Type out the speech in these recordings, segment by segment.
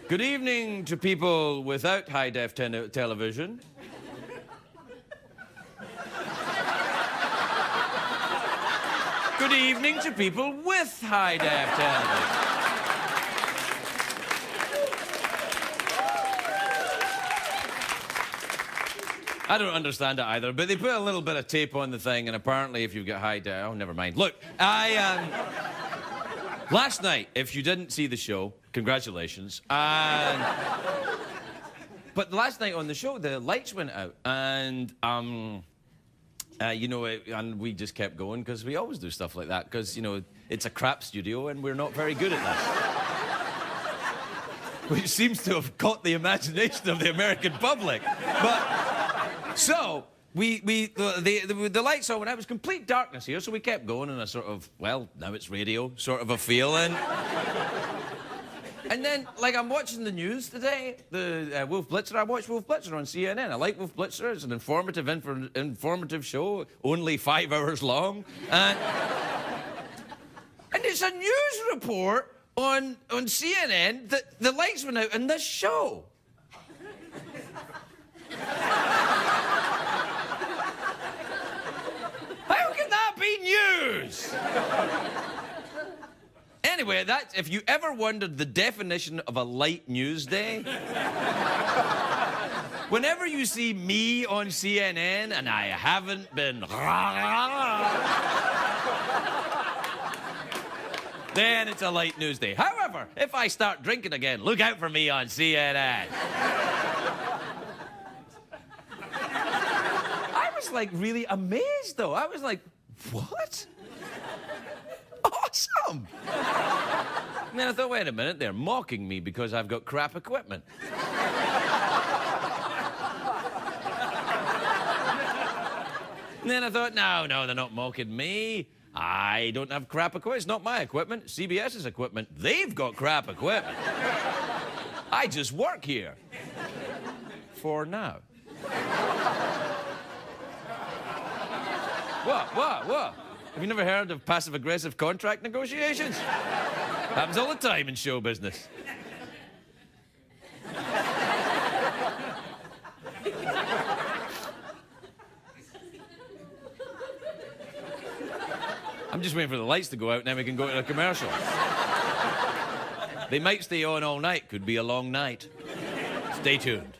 Good evening to people without high-def television. Good evening to people with high-def television. I don't understand it either, but they put a little bit of tape on the thing, and apparently if you've got high-def... Oh, never mind. Look, last night, if you didn't see the show, congratulations. But last night on the show, the lights went out, and, you know, and we just kept going, because we always do stuff like that, because, you know, it's a crap studio, and we're not very good at this. Which seems to have caught the imagination of the American public. But... So, the lights on, and it was complete darkness here, so we kept going in a sort of, well, now it's radio, sort of a feeling. And then, like, I'm watching the news today, the Wolf Blitzer. I watch Wolf Blitzer on CNN. I like Wolf Blitzer. It's an informative show, only 5 hours long. And it's a news report on CNN that the lights went out in this show. How can that be news? Anyway, if you ever wondered the definition of a light news day, whenever you see me on CNN and I haven't been then it's a light news day. However, if I start drinking again, look out for me on CNN. I was like really amazed though. I was like, what? Awesome! And then I thought, wait a minute, they're mocking me because I've got crap equipment. And then I thought, no, they're not mocking me. I don't have crap equipment. It's not my equipment. CBS's equipment. They've got crap equipment. I just work here. For now. What? Have you never heard of passive-aggressive contract negotiations? Happens all the time in show business. I'm just waiting for the lights to go out and then we can go to a commercial. They might stay on all night. Could be a long night. Stay tuned.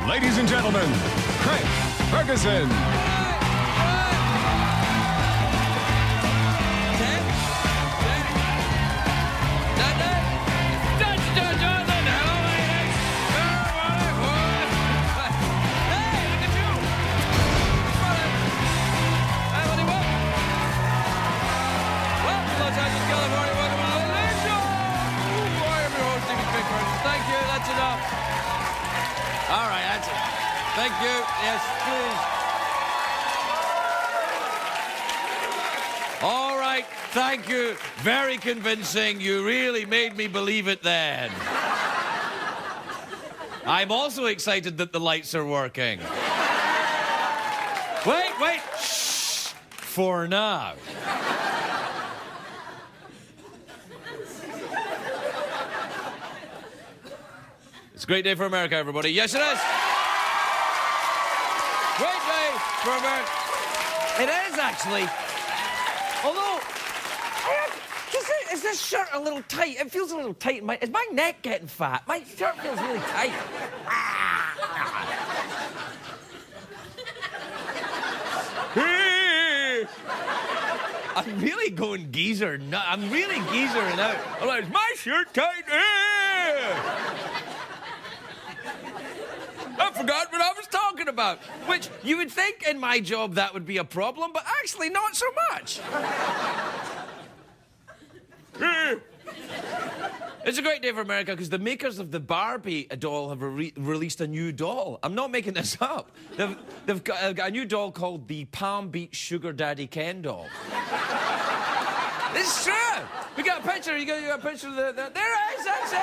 Ladies and gentlemen, Craig Ferguson. All right, that's it. Thank you. Yes, please. All right, thank you. Very convincing. You really made me believe it then. I'm also excited that the lights are working. Wait. Shh. For now. It's a great day for America, everybody. Yes, it is. Great day for America. It is, actually. Although, is this shirt a little tight? It feels a little tight. Is my neck getting fat? My shirt feels really tight. I'm really going geezer. I'm really geezering out. I'm like, is my shirt tight? I forgot what I was talking about. Which you would think in my job that would be a problem, but actually not so much. It's a great day for America because the makers of the Barbie doll have released a new doll. I'm not making this up. They've got a new doll called the Palm Beach Sugar Daddy Ken doll. It's true. We got a picture. You got a picture of the there it is. That's it.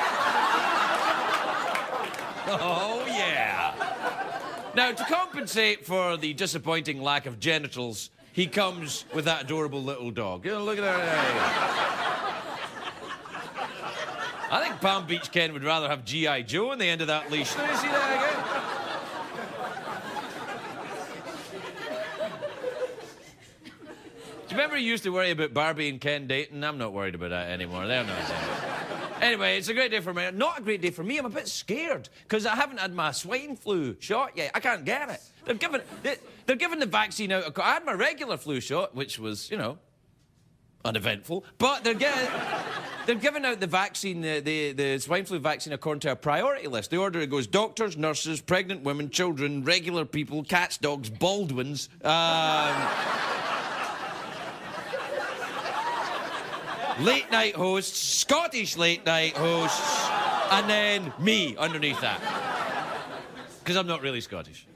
Oh yeah. Now to compensate for the disappointing lack of genitals, he comes with that adorable little dog. You know, look at that. I think Palm Beach Ken would rather have G.I. Joe on the end of that leash. Did you see that again? Do you remember you used to worry about Barbie and Ken dating? I'm not worried about that anymore. They're not. Anyway, it's a great day for me. Not a great day for me. I'm a bit scared because I haven't had my swine flu shot yet. I can't get it. They're giving the vaccine out. I had my regular flu shot, which was, you know, uneventful. But they're giving out the vaccine, the swine flu vaccine, according to a priority list. The order it goes: doctors, nurses, pregnant women, children, regular people, cats, dogs, Baldwins. Late night hosts, Scottish late night hosts, and then me underneath that. Because I'm not really Scottish.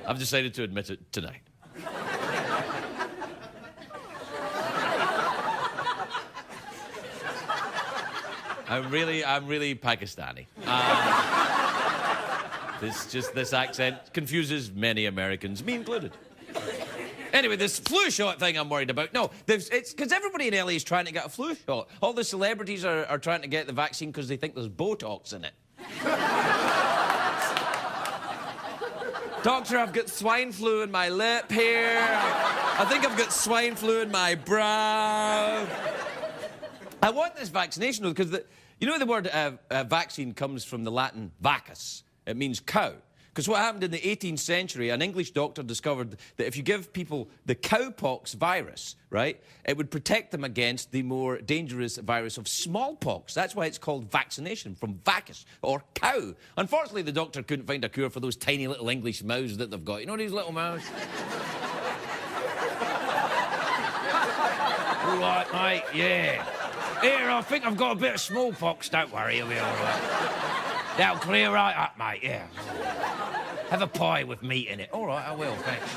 I've decided to admit it tonight. I'm really Pakistani. This accent confuses many Americans, me included. Anyway, this flu shot thing I'm worried about. No, it's because everybody in LA is trying to get a flu shot. All the celebrities are trying to get the vaccine because they think there's Botox in it. Doctor, I've got swine flu in my lip here. I think I've got swine flu in my brow. I want this vaccination, though, because you know the word vaccine comes from the Latin vacus. It means cow. Because what happened in the 18th century, an English doctor discovered that if you give people the cowpox virus, right, it would protect them against the more dangerous virus of smallpox. That's why it's called vaccination, from vacus, or cow. Unfortunately, the doctor couldn't find a cure for those tiny little English mouths that they've got. You know these little mouths? All right, mate, yeah. Here, I think I've got a bit of smallpox. Don't worry, you'll be all right. That'll clear right up, mate, yeah. Have a pie with meat in it. All right, I will, thanks.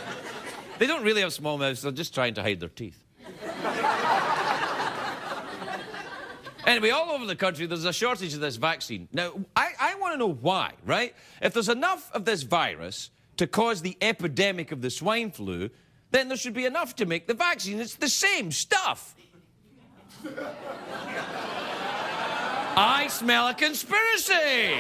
They don't really have small mouths. They're just trying to hide their teeth. Anyway, all over the country, there's a shortage of this vaccine. Now, I want to know why, right? If there's enough of this virus to cause the epidemic of the swine flu, then there should be enough to make the vaccine. It's the same stuff. I smell a conspiracy.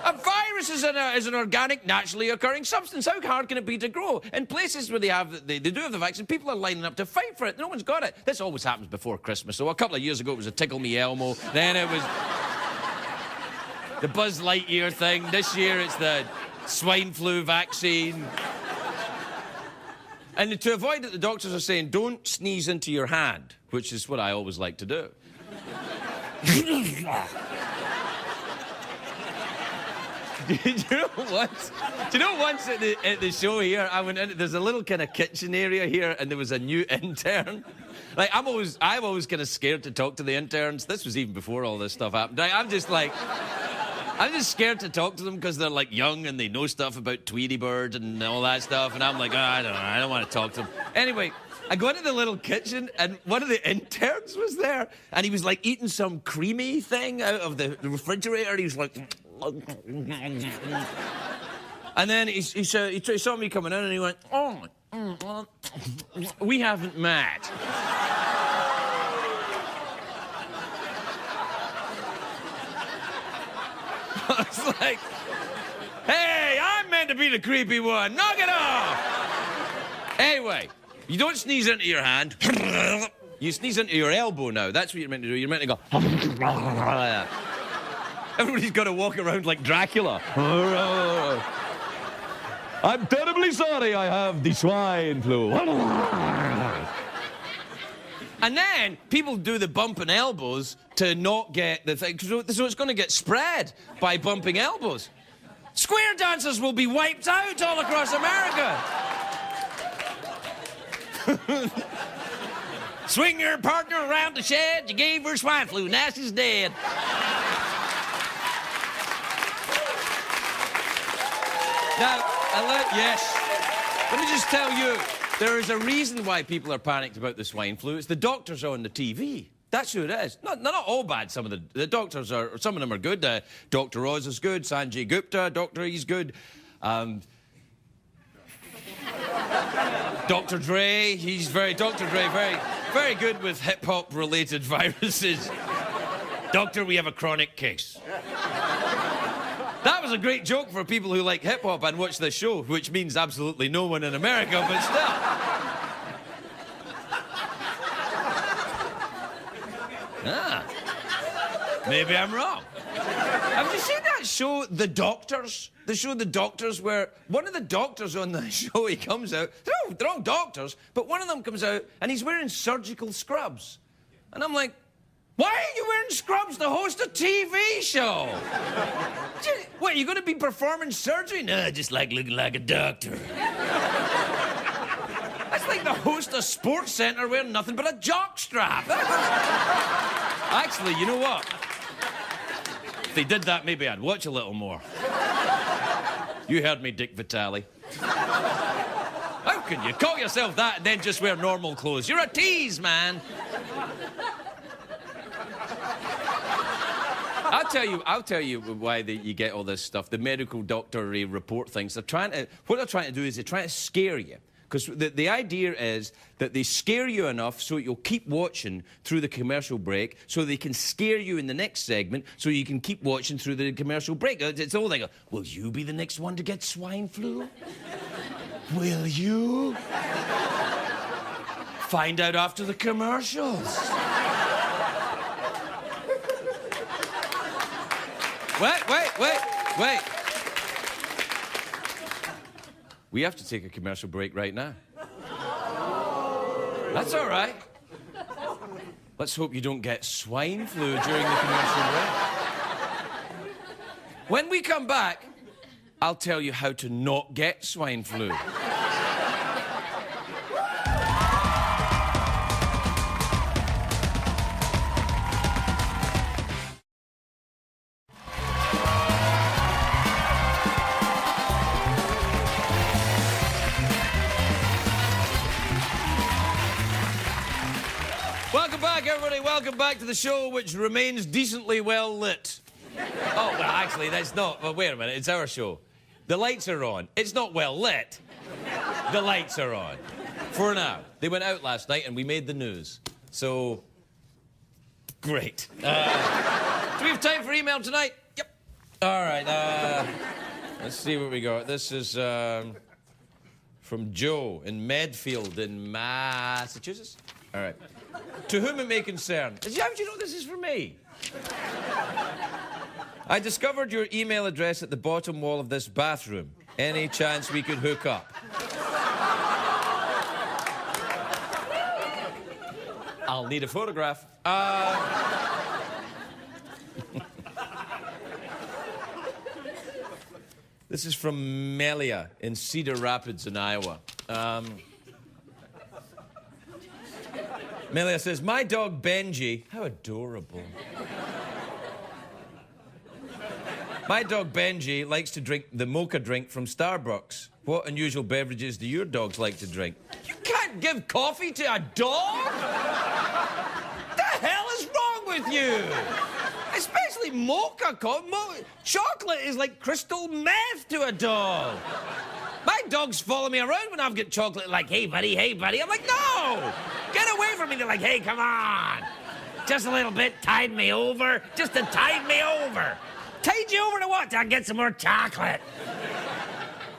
A virus is an organic, naturally occurring substance. How hard can it be to grow? In places where they do have the vaccine, people are lining up to fight for it. No one's got it. This always happens before Christmas. So a couple of years ago, it was a Tickle Me Elmo. Then it was the Buzz Lightyear thing. This year, it's the swine flu vaccine. And to avoid it, the doctors are saying, don't sneeze into your hand, which is what I always like to do. Do you know once at the show here, I went in, there's a little kind of kitchen area here, and there was a new intern. Like, I'm always kind of scared to talk to the interns. This was even before all this stuff happened. I'm just scared to talk to them because they're like young and they know stuff about Tweety Bird and all that stuff. And I'm like, oh, I don't want to talk to them. Anyway, I go into the little kitchen and one of the interns was there and he was like eating some creamy thing out of the refrigerator. He was like, and then he saw me coming in and he went, oh, we haven't met. I was like, hey, I'm meant to be the creepy one. Knock it off. Anyway, you don't sneeze into your hand. You sneeze into your elbow now. That's what you're meant to do. You're meant to go. Everybody's got to walk around like Dracula. I'm terribly sorry I have the swine flu. And then people do the bumping elbows to not get the thing, so it's going to get spread by bumping elbows. Square dancers will be wiped out all across America. Swing your partner around the shed. You gave her swine flu. Now she's dead. Now, yes. Let me just tell you, there is a reason why people are panicked about the swine flu. It's the doctors on the TV. That's who it is. Not all bad. Some of the doctors are. Some of them are good. Dr. Oz is good. Sanjay Gupta, Dr. E's good. Dr. Dre, very good with hip-hop related viruses. Doctor, we have a chronic case. That was a great joke for people who like hip-hop and watch this show, which means absolutely no one in America, but still. Maybe I'm wrong. Have you seen that show, The Doctors? The show The Doctors, where one of the doctors on the show, he comes out, they're all doctors, but one of them comes out and he's wearing surgical scrubs. And I'm like, why are you wearing scrubs to host a TV show? What, are you going to be performing surgery? No, I just like looking like a doctor. That's like the host of Sports Centre wearing nothing but a jockstrap. Actually, you know what? If they did that, maybe I'd watch a little more. You heard me, Dick Vitale. How can you call yourself that and then just wear normal clothes? You're a tease, man. I'll tell you why you get all this stuff. The medical doctor report things. What they're trying to do is they're trying to scare you. Because the idea is that they scare you enough so you'll keep watching through the commercial break so they can scare you in the next segment so you can keep watching through the commercial break. It's all like, will you be the next one to get swine flu? Will you? Find out after the commercials. Wait. We have to take a commercial break right now. That's all right. Let's hope you don't get swine flu during the commercial break. When we come back, I'll tell you how to not get swine flu. Welcome back to the show, which remains decently well lit. Oh, well, actually, that's not... Well, wait a minute, it's our show. The lights are on. It's not well lit. The lights are on. For now. They went out last night and we made the news. So, great. Do we have time for email tonight? Yep. All right, let's see what we got. This is from Joe in Medfield in Massachusetts. All right. To whom it may concern. How do you know this is for me? I discovered your email address at the bottom wall of this bathroom. Any chance we could hook up? I'll need a photograph. This is from Melia in Cedar Rapids in Iowa. Melia says, my dog Benji... How adorable. My dog Benji likes to drink the mocha drink from Starbucks. What unusual beverages do your dogs like to drink? You can't give coffee to a dog! What the hell is wrong with you? Especially mocha coffee. Chocolate is like crystal meth to a dog. My dogs follow me around when I've got chocolate, like, hey, buddy, hey, buddy. I'm like, no! Get away from me. They're like, hey, come on. Just a little bit, tide me over. Just to tide me over. Tide you over to what? I'll get some more chocolate.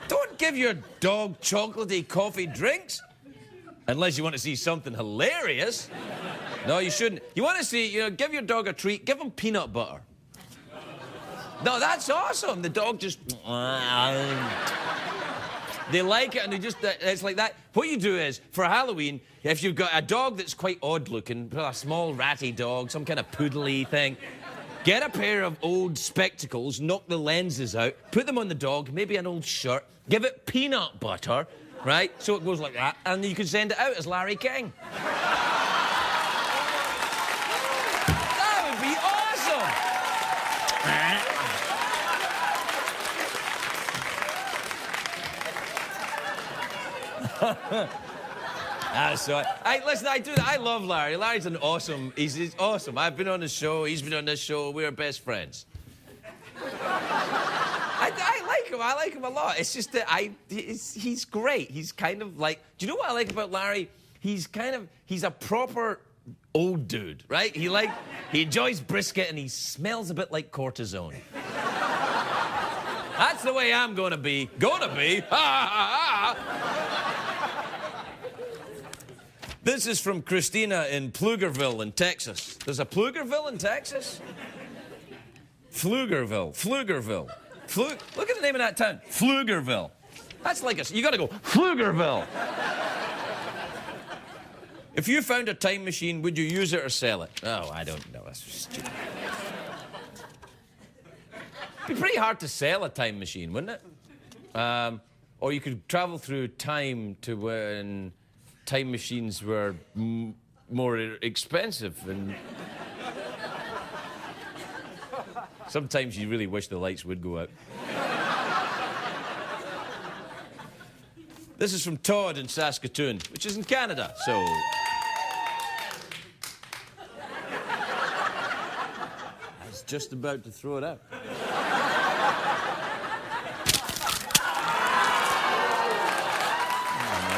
Don't give your dog chocolatey coffee drinks. Unless you want to see something hilarious. No, you shouldn't. You want to see, give your dog a treat, give him peanut butter. No, that's awesome. The dog just... They like it and they just, it's like that. What you do is, for Halloween, if you've got a dog that's quite odd looking, a small ratty dog, some kind of poodly thing, get a pair of old spectacles, knock the lenses out, put them on the dog, maybe an old shirt, give it peanut butter, right? So it goes like that, and you can send it out as Larry King. Listen, I love Larry. Larry's an awesome, he's awesome. I've been on his show, he's been on this show, we're best friends. I like him a lot. It's just that he's great. He's kind of like, do you know what I like about Larry? He's a proper old dude, right? He enjoys brisket and he smells a bit like cortisone. That's the way I'm gonna be. This is from Christina in Pflugerville in Texas. There's a Pflugerville in Texas? Pflugerville. Look at the name of that town. Pflugerville. That's like you gotta go, Pflugerville. If you found a time machine, would you use it or sell it? Oh, I don't know. That's stupid. It'd be pretty hard to sell a time machine, wouldn't it? Or you could travel through time to when time machines were more expensive. And sometimes you really wish the lights would go out. This is from Todd in Saskatoon, which is in Canada, so... I was just about to throw it out.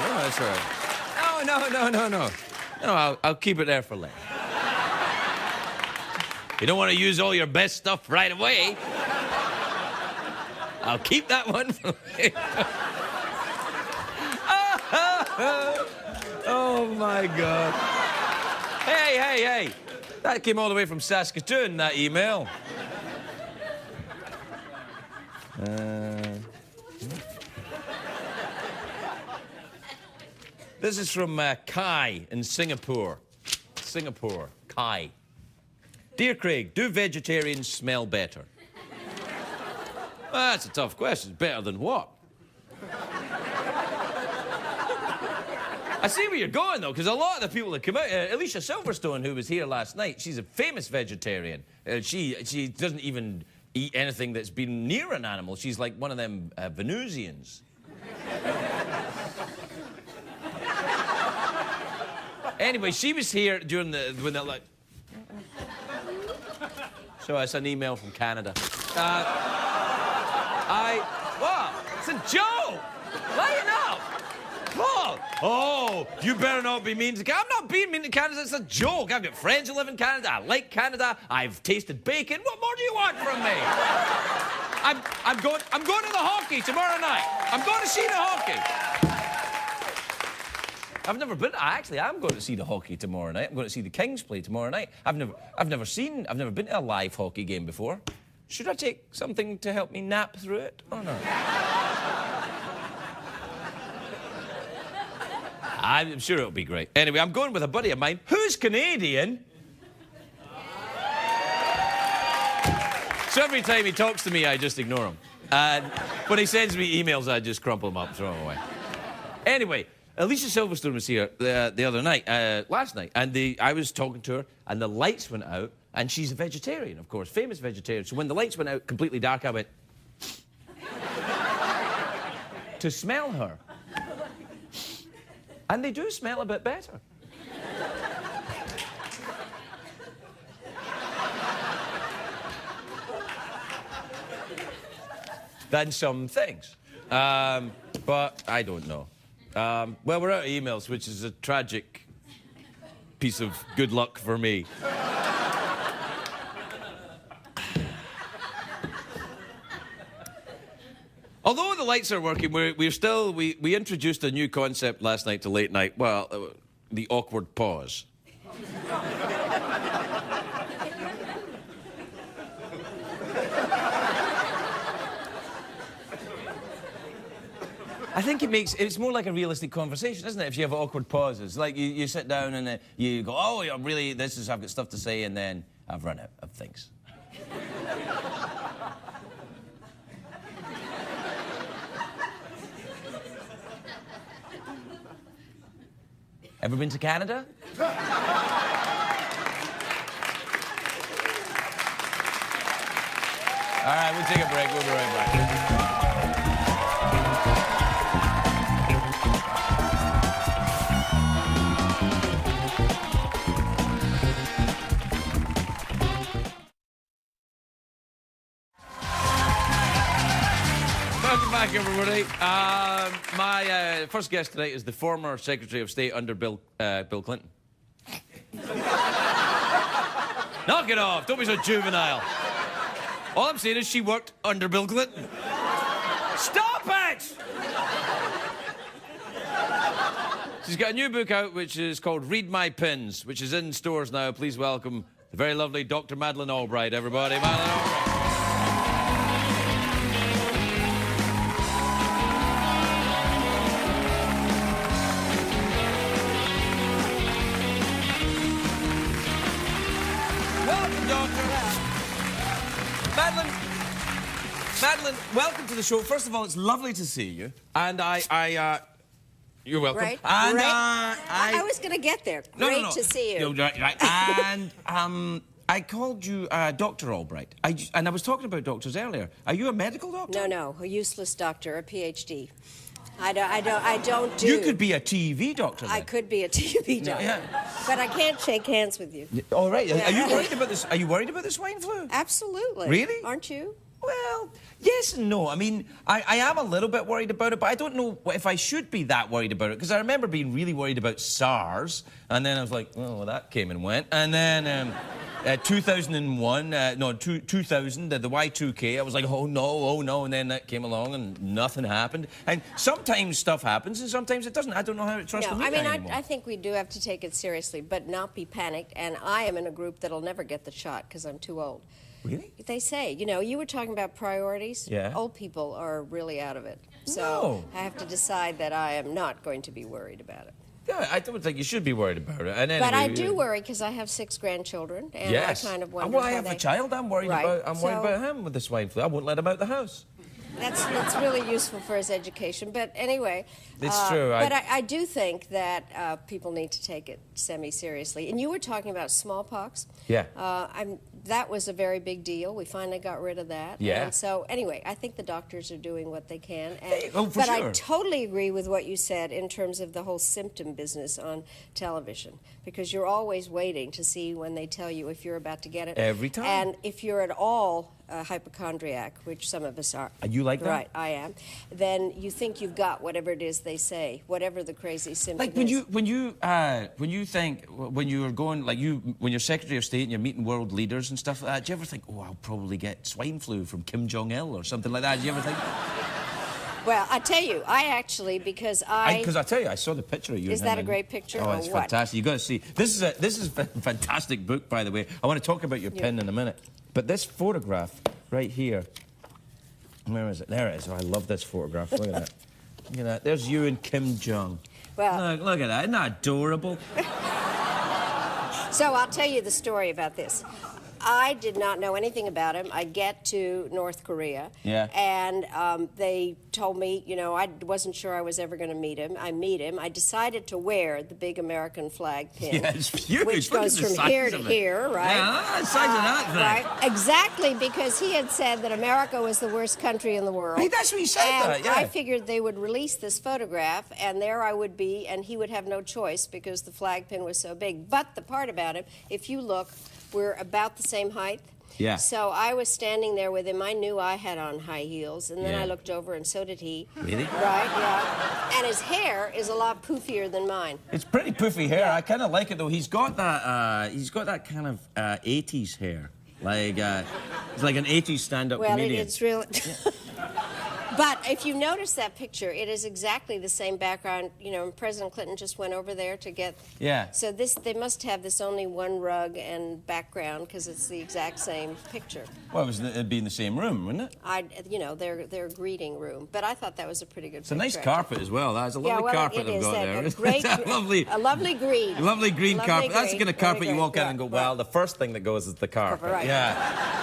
No, that's all right. No, I'll keep it there for later. You don't want to use all your best stuff right away. I'll keep that one for later. Oh, my God. Hey. That came all the way from Saskatoon, that email. This is from Kai in Singapore. Kai. Dear Craig, do vegetarians smell better? Well, that's a tough question. Better than what? I see where you're going, though, because a lot of the people that come out... Alicia Silverstone, who was here last night, she's a famous vegetarian. She doesn't even eat anything that's been near an animal. She's like one of them Venusians. Anyway, she was here during when they're like... So it's an email from Canada. What? It's a joke! Lighten up! Paul! Oh, you better not be mean to Canada. I'm not being mean to Canada. It's a joke. I've got friends who live in Canada. I like Canada. I've tasted bacon. What more do you want from me? I'm going to the hockey tomorrow night. I'm going to see the hockey. I've never been. Actually, I'm going to see the hockey tomorrow night. I'm going to see the Kings play tomorrow night. I've never been to a live hockey game before. Should I take something to help me nap through it or not? I'm sure it'll be great. Anyway, I'm going with a buddy of mine who's Canadian. So every time he talks to me, I just ignore him. And when he sends me emails, I just crumple them up, throw them away. Anyway, Alicia Silverstone was here the other night, last night, and I was talking to her, and the lights went out, and she's a vegetarian, of course, famous vegetarian. So when the lights went out completely dark, I went... to smell her. And they do smell a bit better. Than some things. But I don't know. Well, we're out of emails, which is a tragic piece of good luck for me. Although the lights are working, we introduced a new concept last night to late night. Well, the awkward pause. I think it's more like a realistic conversation, isn't it? If you have awkward pauses, like you sit down and you go, oh, yeah, really, I've got stuff to say, and then I've run out of things. Ever been to Canada? All right, we'll take a break. We'll be right back. Welcome back, everybody. My first guest tonight is the former Secretary of State under Bill Clinton. Knock it off. Don't be so juvenile. All I'm saying is she worked under Bill Clinton. Stop it! She's got a new book out which is called Read My Pins, which is in stores now. Please welcome the very lovely Dr. Madeleine Albright, everybody. Madeleine Albright. Welcome, Doctor. Madeleine, welcome to the show. First of all, it's lovely to see you. And you're welcome. Right. And I was going to get there. Great to see you. Right. And I called you Dr. Albright. And I was talking about doctors earlier. Are you a medical doctor? No, a useless doctor, a PhD. I don't do. You could be a TV doctor. Then. I could be a TV doctor, Yeah. But I can't shake hands with you. All right. Are you worried about this? Are you worried about the swine flu? Absolutely. Really? Aren't you? Well, yes and no. I mean, I am a little bit worried about it, but I don't know if I should be that worried about it, because I remember being really worried about SARS, and then I was like, well, that came and went. And then 2001, 2000, the Y2K, I was like, oh no, and then that came along and nothing happened. And sometimes stuff happens and sometimes it doesn't. I don't know how to trust the media anymore. I think we do have to take it seriously, but not be panicked, and I am in a group that'll never get the shot because I'm too old. Really? They say, you were talking about priorities. Yeah. Old people are really out of it. So No. I have to decide that I am not going to be worried about it. Yeah, I don't think you should be worried about it. And But I anyway, do worry because I have 6 grandchildren, and yes. I kind of wonder. Well, I how have they... a child. I'm worried Right. about. I'm worried about him with the swine flu. I won't let him out the house. That's really useful for his education. But anyway, It's true. But I do think that people need to take it semi-seriously. And you were talking about smallpox. Yeah. That was a very big deal. We finally got rid of that. Yeah. And so anyway, I think the doctors are doing what they can. And, For but sure. I totally agree with what you said in terms of the whole symptom business on television, because you're always waiting to see when they tell you if you're about to get it. Every time. And if you're at all a hypochondriac, which some of us are. Are you like that? Right, I am. Then you think you've got whatever it is they say, whatever the crazy symptom Like is. when you're going, like when you're Secretary of State and you're meeting world leaders and stuff like that, do you ever think, oh, I'll probably get swine flu from Kim Jong-il or something like that? Do you ever think? Well, I tell you, I actually, because I tell you, I saw the picture of you. Is that a great picture Oh, or it's what? fantastic. You got to see. This is a fantastic book, by the way. I want to talk about your pen in a minute. But this photograph right here, where is it? There it is. Oh, I love this photograph. Look at that. Look at that. There's you and Kim Jong. Well, Look at that. Isn't that adorable? so I'll tell you the story about this. I did not know anything about him. I get to North Korea, and they told me, I wasn't sure I was ever going to meet him. I meet him. I decided to wear the big American flag pin, Yeah, it's huge. which Look goes at the from size here of to it. here, right? Yeah, the size of that thing. Right, exactly, because he had said that America was the worst country in the world. Hey, that's what he said. And yeah. I figured they would release this photograph, and there I would be, and he would have no choice because the flag pin was so big. But the part about him, if you look, we're about the same height. Yeah. So I was standing there with him. I knew I had on high heels, and then Yeah. I looked over, and so did he. Really? Right, yeah. And his hair is a lot poofier than mine. It's pretty poofy hair. I kind of like it though. He's got that kind of 80s hair, like it's like an 80s stand-up Well, comedian. it's really. But if you notice that picture, it is exactly the same background. President Clinton just went over there to get. Yeah. So they must have this only one rug and background because it's the exact same picture. Well, it'd be in the same room, wouldn't it? Their greeting room. But I thought that was a pretty good. It's a nice carpet as well. That's a lovely carpet they've got there. A great, a lovely green. Lovely green carpet. That's the kind of carpet you walk out and go, well, well, the first thing that goes is the carpet. Right. Yeah.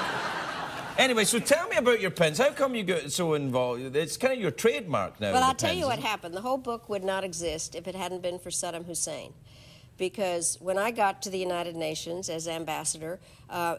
Anyway, so tell me about your pens. How come you got so involved? It's kind of your trademark now. Well, the I'll tell pens, you what isn't it? happened. The whole book would not exist if it hadn't been for Saddam Hussein. Because when I got to the United Nations as ambassador,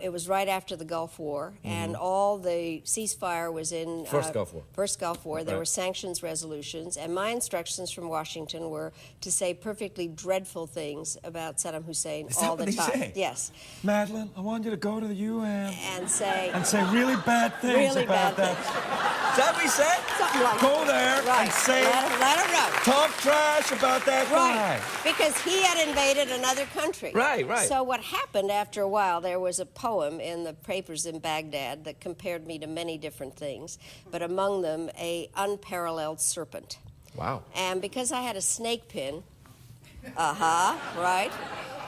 It was right after the Gulf War, and all the ceasefire was in... First Gulf War. First Gulf War. There were sanctions resolutions, and my instructions from Washington were to say perfectly dreadful things about Saddam Hussein all the time. Is that what they say? Yes. Madeleine, I want you to go to the UN And say really bad things really about bad that. Is that what he said? something like Go there right. and say, let him know. talk trash about that Right, guy. because he had invaded another country. Right, right. So what happened after a while, there was a poem in the papers in Baghdad that compared me to many different things, but among them, a unparalleled serpent. Wow. And because I had a snake pin, right,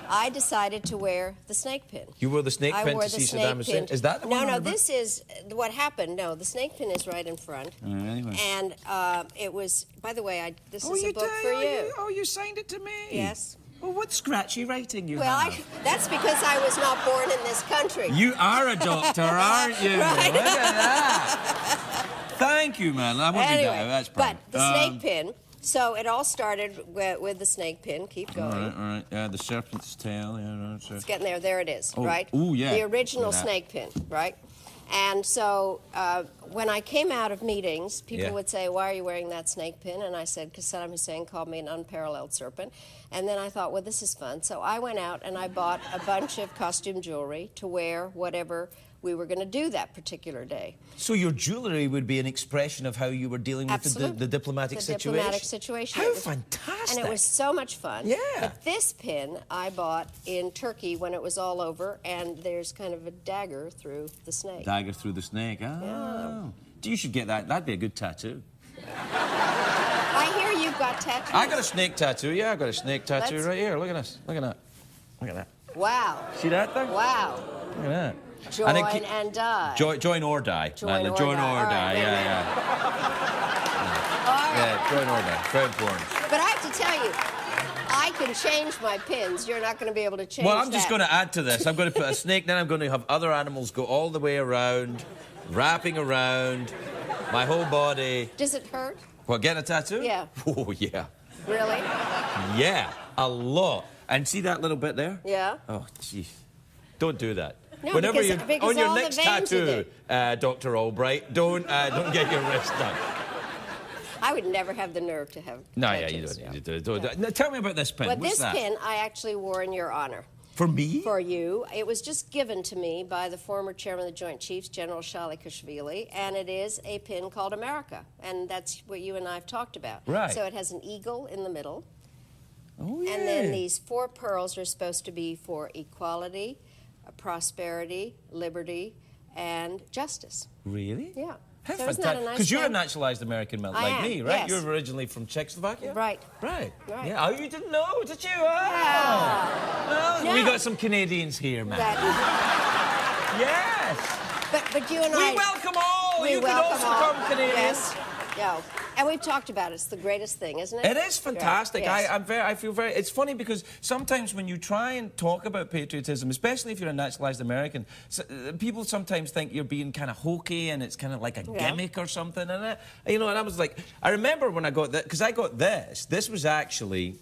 I decided to wear the snake pin. You wore the snake I pin wore to the see snake Saddam Hussein? pin. Is that the one? No, this is what happened. No, the snake pin is right in front. Anyway. And it was, by the way, this is a book for you. Oh, you signed it to me. Yes. Well, what scratchy writing you Well, have? that's because I was not born in this country. You are a doctor, aren't you? Right. Look at that. Thank you, man. I won't do Anyway, that. That's but fine. the snake pin. So it all started with the snake pin. Keep going. All right. Yeah, the serpent's tail. Yeah, no, It's getting there. There it is, Oh, right? ooh, yeah. The original Look at that. snake pin, right? And so when I came out of meetings, people Yeah. would say, why are you wearing that snake pin? And I said, because Saddam Hussein called me an unparalleled serpent. And then I thought, well, this is fun. So I went out and I bought a bunch of costume jewelry to wear whatever we were going to do that particular day. So your jewellery would be an expression of how you were dealing with Absolutely. the diplomatic situation? Diplomatic situation. How It was- fantastic. And it was so much fun. Yeah. But this pin I bought in Turkey when it was all over, and there's kind of a dagger through the snake. Dagger through the snake. Oh. Yeah. You should get that. That'd be a good tattoo. I hear you've got tattoos. I got a snake tattoo. Yeah, I got a snake tattoo Let's- right here. Look at this. Look at that. Look at that. Wow. See that thing? Wow. Look at that. Join and die. Join or die. Join Madeleine. or Join die. or All die. right, Yeah, All right. yeah. Join or die. Very important. But I have to tell you, I can change my pins. You're not going to be able to change Well, I'm just that. going to add to this. I'm going to put a snake, then I'm going to have other animals go all the way around, wrapping around my whole body. Does it hurt? What, get a tattoo? Yeah. Oh, yeah. Really? Yeah, a lot. And see that little bit there? Yeah. Oh, jeez. Don't do that. No, Whenever because- you because on your all the next veins are tattoo, Dr. Albright, don't get your wrist done. I would never have the nerve to have No, yeah, tattoos, you don't need no. to do it. Now, tell me about this pin. But What's this that? pin I actually wore in your honor. For me? For you. It was just given to me by the former chairman of the Joint Chiefs, General Shalikashvili, and it is a pin called America. And that's what you and I have talked about. Right. So it has an eagle in the middle. Oh, yeah. And then these 4 pearls are supposed to be for equality, prosperity, liberty, and justice. Really? Yeah. How So isn't that a fantastic. nice Because you're a pin? naturalized American man I like am, me, right? yes. You're originally from Czechoslovakia? Right. Right. Right. Yeah. Oh, you didn't know, did you? Oh. Yeah. Oh, we No. got some Canadians here, man. That, Yes. but you and We I... welcome all. We You can welcome also all. come, Canadians. Yes. Yeah. And we've talked about it. It's the greatest thing, isn't it? It is fantastic. Right. Yes. I feel very. It's funny because sometimes when you try and talk about patriotism, especially if you're a naturalized American, people sometimes think you're being kind of hokey and it's kind of like a gimmick or something. And and I was like, I remember when I got that because I got this. This was actually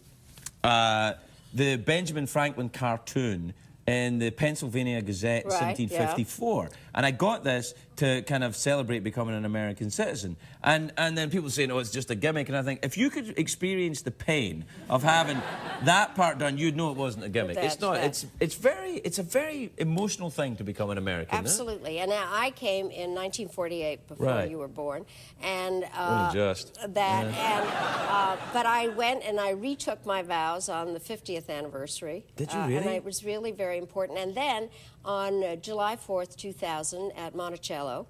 the Benjamin Franklin cartoon in the Pennsylvania Gazette in Right, 1754. And I got this to kind of celebrate becoming an American citizen. And then people say, no, it's just a gimmick. And I think, if you could experience the pain of having that part done, you'd know it wasn't a gimmick. That's It's not. right. It's a very emotional thing to become an American. isn't it? Absolutely. And now I came in 1948 before Right. you were born, and Only just. that. And but I went and I retook my vows on the 50th anniversary. Did you And really? it was really very important. And then on July 4th, 2000, at Monticello,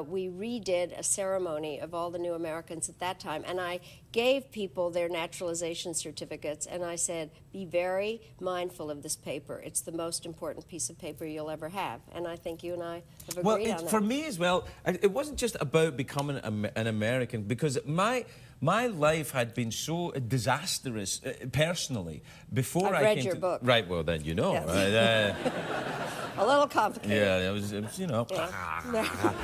we redid a ceremony of all the new Americans at that time, and I gave people their naturalization certificates, and I said, be very mindful of this paper. It's the most important piece of paper you'll ever have, and I think you and I have agreed on that. For me as well, it wasn't just about becoming an American, because my life had been so disastrous personally before I've I read came your to... book. Right, well then you know. Yes. Right? A little complicated. Yeah, it was you know. Yeah.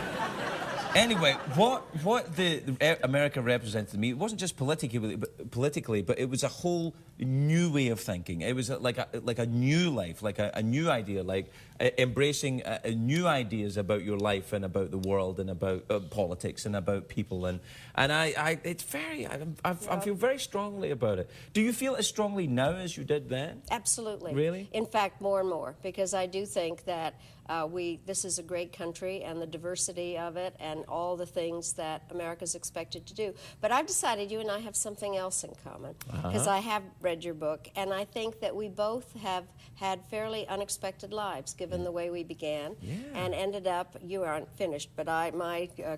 Anyway, what the America represented to me, it wasn't just politically, but it was a whole new way of thinking. It was like a new life, like a new idea, like embracing new ideas about your life and about the world and about politics and about people. And I feel very strongly about it. Do you feel as strongly now as you did then? Absolutely. Really? In fact, more and more, because I do think that this is a great country, and the diversity of it and all the things that America's expected to do. But I've decided you and I have something else in common, because I have read your book, and I think that we both have had fairly unexpected lives, given the way we began, and ended up, you aren't finished, but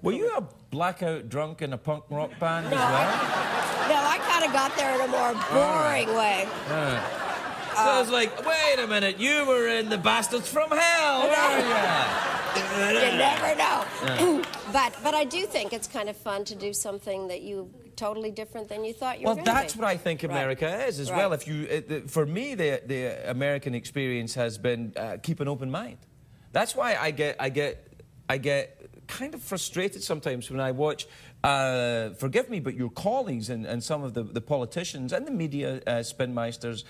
Were you a blackout drunk in a punk rock band as well? I kind of got there in a more boring way. So I was like, wait a minute, you were in the Bastards from Hell, were you? You never know. But I do think it's kind of fun to do something that you totally different than you thought you were going to be. Well, that's what I think America is as well. If you, for me, the American experience has been keep an open mind. That's why I get kind of frustrated sometimes when I watch. Forgive me, but your colleagues and some of the politicians and the media spinmeisters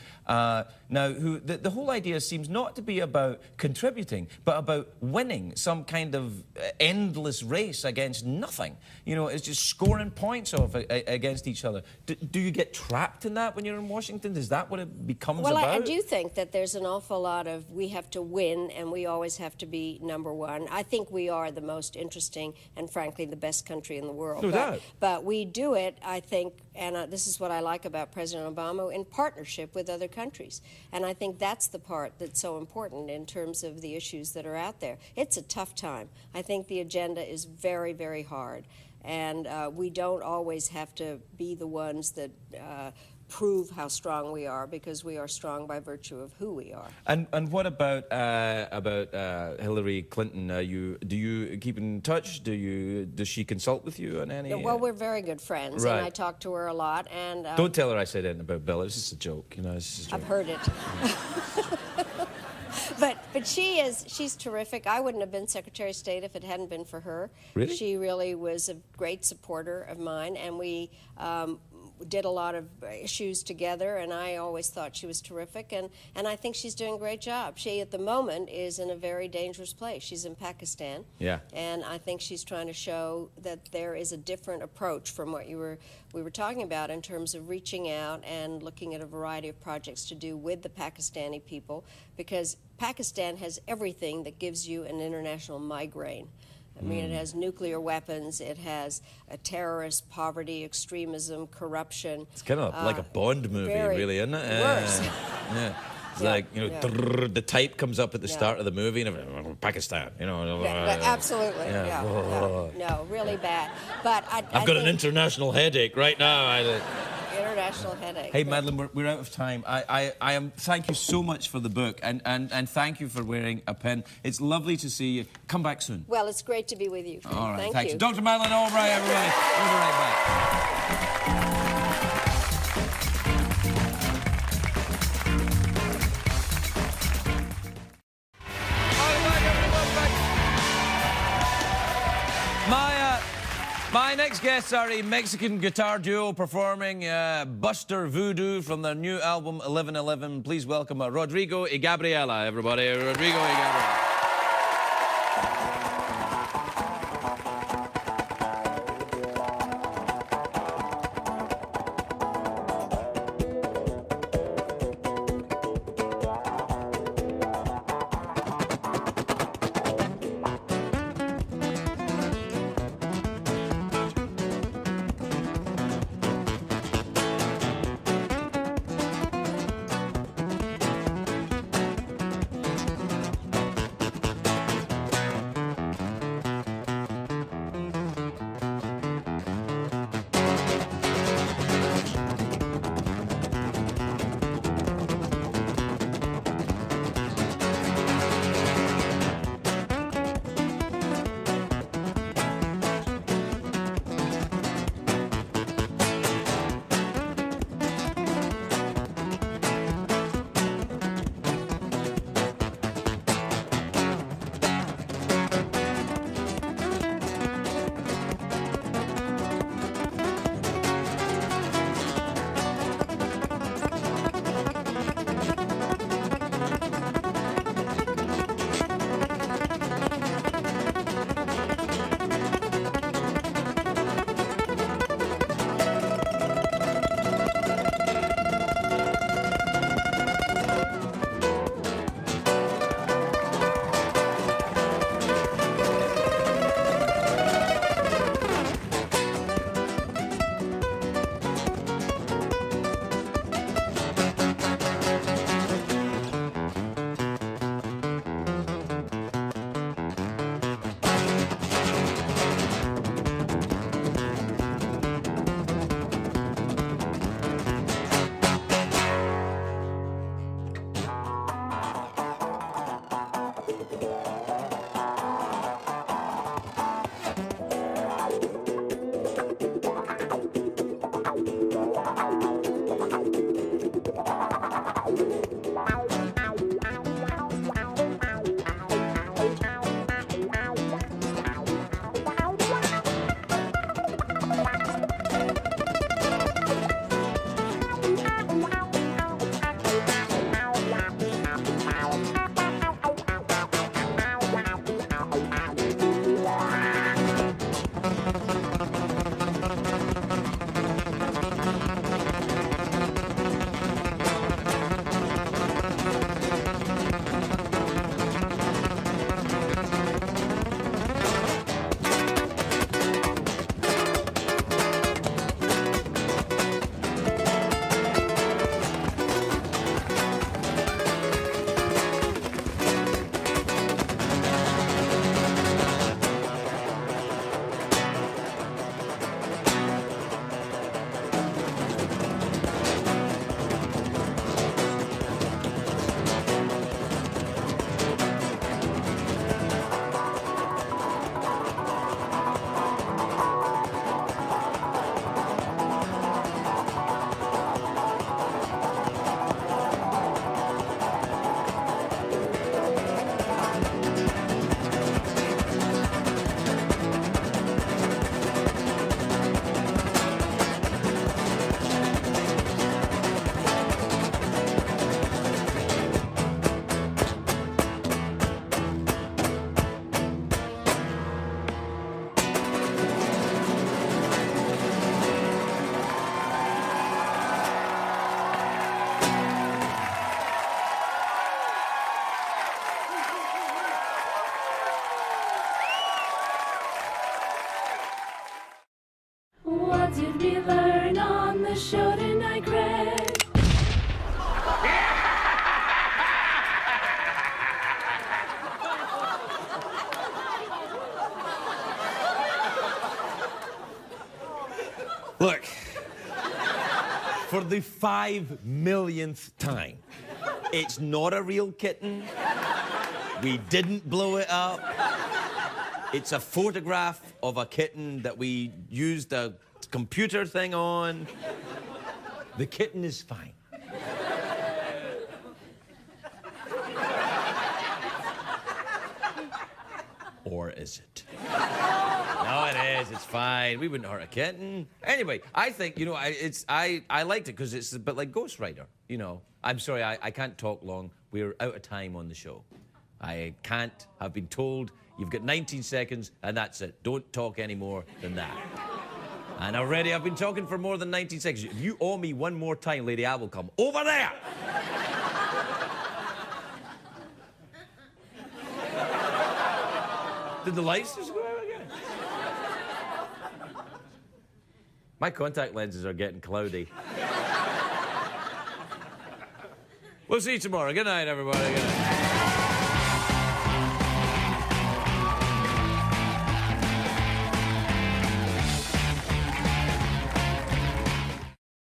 now, who the whole idea seems not to be about contributing, but about winning some kind of endless race against nothing. You know, it's just scoring points off against each other. Do you get trapped in that when you're in Washington? Is that what it becomes about? Well, I do think that there's an awful lot of we have to win and we always have to be number one. I think we are the most interesting and, frankly, the best country in the world. No doubt. But we do it, I think, and this is what I like about President Obama, in partnership with other countries. And I think that's the part that's so important in terms of the issues that are out there. It's a tough time. I think the agenda is very, very hard. And we don't always have to be the ones that prove how strong we are, because we are strong by virtue of who we are. And what about Hillary Clinton? Do you keep in touch? Does she consult with you on any? Well, we're very good friends, and I talk to her a lot. And don't tell her I said anything about Bill. It's just a joke, you know. It's just a joke. I've heard it. But she's terrific. I wouldn't have been Secretary of State if it hadn't been for her. Really? She really was a great supporter of mine, and we did a lot of issues together, and I always thought she was terrific, and I think she's doing a great job. She, at the moment, is in a very dangerous place. She's in Pakistan, and I think she's trying to show that there is a different approach from what we were talking about in terms of reaching out and looking at a variety of projects to do with the Pakistani people, because Pakistan has everything that gives you an international migraine. I mean, it has nuclear weapons, it has terrorist, poverty, extremism, corruption. It's kind of like a Bond movie, really, isn't it? Worse. Yeah. It's like, you know, the type comes up at the start of the movie, and Pakistan, you know. Absolutely, no, really bad. But I've got an international headache right now. International headache. Hey, Madeleine, we're out of time. I am. Thank you so much for the book, and thank you for wearing a pin. It's lovely to see you. Come back soon. Well, it's great to be with you. All right, thank you. Dr. Madeleine Albright, everybody. We'll be right back. My next guests are a Mexican guitar duo performing Buster Voodoo from their new album 1111. Please welcome Rodrigo y Gabriela, everybody. Rodrigo y Gabriela. the show tonight, Greg. Look, for the 5 millionth time, it's not a real kitten. We didn't blow it up. It's a photograph of a kitten that we used a computer thing on. The kitten is fine. Or is it? No, it is. It's fine. We wouldn't hurt a kitten. Anyway, I think, you know, I liked it because it's a bit like Ghost Rider, you know. I'm sorry, I can't talk long. We're out of time on the show. I can't. I've been told you've got 19 seconds and that's it. Don't talk any more than that. And already I've been talking for more than 19 seconds. If you owe me one more time, Lady, I will come over there. Did the lights just go out again? My contact lenses are getting cloudy. We'll see you tomorrow. Good night, everybody. Good night.